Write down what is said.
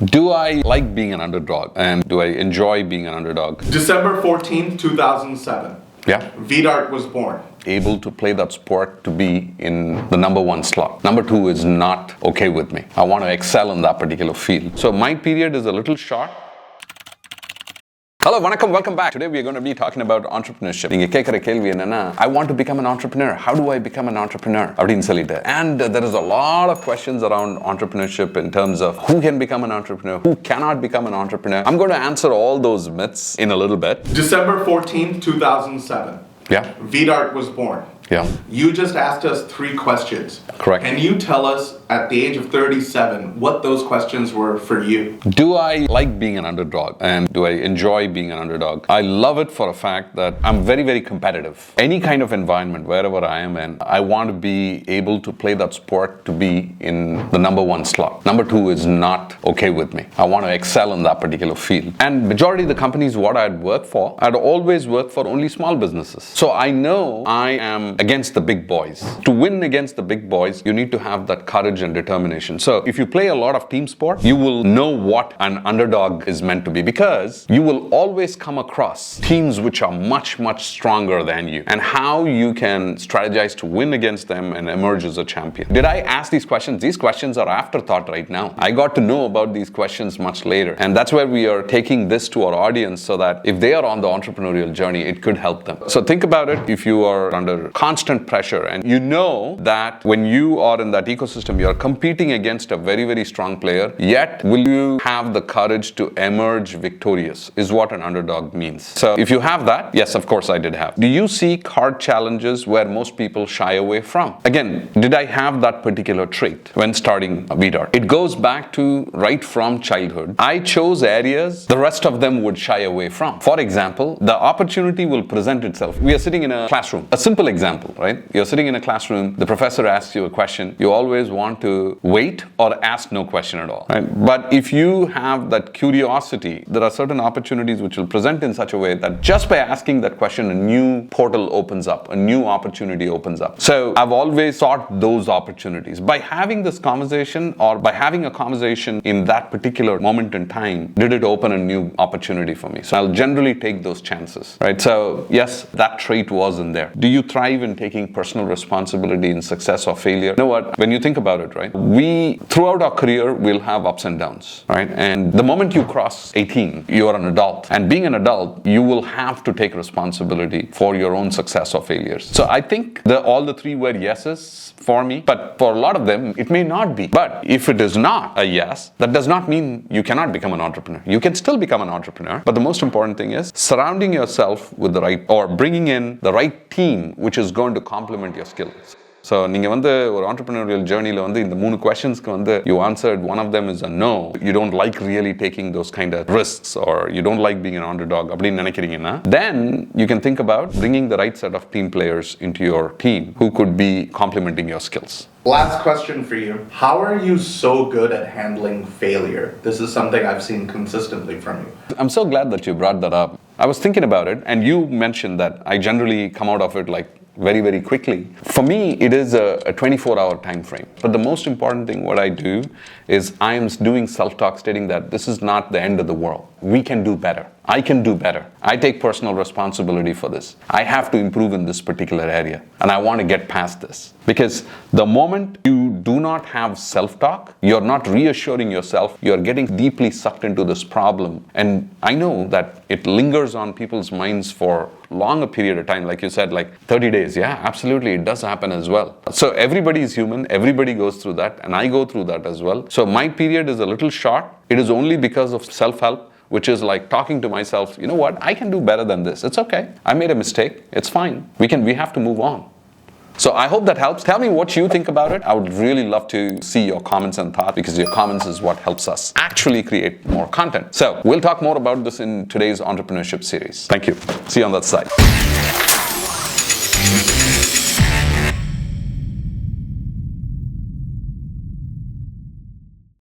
Do I like being an underdog? And do I enjoy being an underdog? December 14th, 2007. Yeah. Vidart was born. Able to play that sport to be in the number one slot. Number two is not okay with me. I want to excel in that particular field. So my period is a little short. Hello, vanakkam, welcome back. Today we are going to be talking about entrepreneurship. நீங்க கேக்குற கேள்வி என்னன்னா, I want to become an entrepreneur. How do I become an entrepreneur? அப்படின்னு சொல்லிட்டு. And there is a lot of questions around entrepreneurship in terms of who can become an entrepreneur, who cannot become an entrepreneur. I'm going to answer all those myths in a little bit. December 14th, 2007. Yeah. Vidart was born. Yeah. You just asked us 3 questions. Correct. Can you tell us at the age of 37 what those questions were for you? Do I like being an underdog? And do I enjoy being an underdog? I love it for a fact that I'm very, very competitive. Any kind of environment, wherever I am in, I want to be able to play that sport to be in the number one slot. Number two is not okay with me. I want to excel in that particular field. And majority of the companies what I'd worked for, I'd always worked for only small businesses. So I know I am against the big boys. To win against the big boys, you need to have that courage and determination. So if you play a lot of team sport, you will know what an underdog is meant to be, because you will always come across teams which are much, much stronger than you, and how you can strategize to win against them and emerge as a champion. Did I ask these questions? These questions are afterthought right now. I got to know about these questions much later. And that's where we are taking this to our audience, so that if they are on the entrepreneurial journey, it could help them. So think about it. If you are under constant pressure and you know that when you are in that ecosystem, you are competing against a very, very strong player, yet will you have the courage to emerge victorious is what an underdog means. So if you have that, yes, of course I did have. Do you seek hard challenges where most people shy away from? Again, did I have that particular trait when starting Vidart? It goes back to right from childhood. I chose areas the rest of them would shy away from. For example, the opportunity will present itself. We are sitting in a classroom. A simple example, right? You're sitting in a classroom, the professor asks you a question, you always want to wait or ask no question at all, right? But if you have that curiosity, there are certain opportunities which will present in such a way that just by asking that question, a new portal opens up, a new opportunity opens up. So I've always sought those opportunities. By having this conversation, or by having a conversation in that particular moment in time, did it open a new opportunity for me? So I'll generally take those chances, right? So yes, that trait was in there. Do you thrive in taking personal responsibility in success or failure? You know what? When you think about it, right? We, throughout our career, will have ups and downs, right? And the moment you cross 18, you are an adult. And being an adult, you will have to take responsibility for your own success or failures. So I think all the 3 were yeses for me, but for a lot of them, it may not be. But if it is not a yes, that does not mean you cannot become an entrepreneur. You can still become an entrepreneur. But the most important thing is surrounding yourself with the right, or bringing in the right team, which is going to complement your skills. So நீங்க வந்து ஒரு entrepreneurial journeyல வந்து இந்த 3 questionsக்கு வந்து you answered one of them is a no. You don't like really taking those kind of risks, or you don't like being an underdog அப்படின்னு நினைக்கிறீங்கன்னா, then you can think about bringing the right set of team players into your team who could be complementing your skills. Last question for you. How are you so good at handling failure? This is something I've seen consistently from you. I'm so glad that you brought that up. I was thinking about it, and you mentioned that I generally come out of it like very, very quickly. For me, it is a 24-hour time frame. But the most important thing what I do is I am doing self-talk, stating that this is not the end of the world. We can do better. I can do better. I take personal responsibility for this. I have to improve in this particular area, and I want to get past this. Because the moment you do not have self-talk, you're not reassuring yourself, you're getting deeply sucked into this problem. And I know that it lingers on people's minds for longer period of time, like you said, like 30 days. Yeah, absolutely, it does happen as well. So everybody is human, everybody goes through that, and I go through that as well. So my period is a little short. It is only because of self-help, which is like talking to myself, you know what, I can do better than this. It's okay. I made a mistake. It's fine. We have to move on. So I hope that helps. Tell me what you think about it. I would really love to see your comments and thoughts, because your comments is what helps us actually create more content. So we'll talk more about this in today's entrepreneurship series. Thank you. See you on that side.